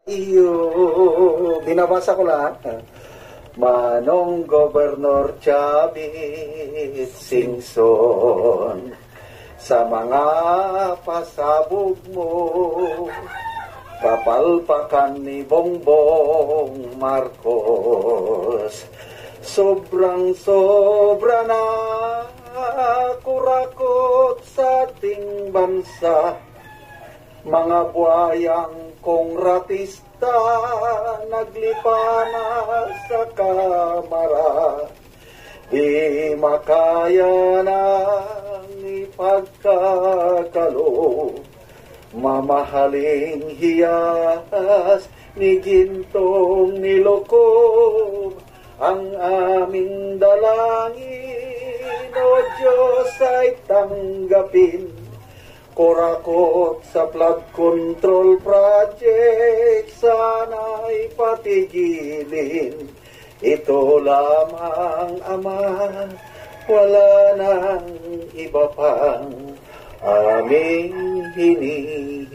Iyo, binabasa ko lahat. Manong Gobernador Chavit Singson, sa mga pasabog mo, kapalpakan ni Bongbong Marcos, sobrang-sobra na kurakot sa ating bansa. Mga buhayang kongratista naglipana sa kamara, di makaya nang ipagkakalo. Mamahaling hiyas ni gintong nilokob, ang aming dalangin, O Diyos, ay tanggapin. Kurakot sa flood control project, sana'y patigilin. Ito lamang, Ama, wala nang iba pang aming hinihiling.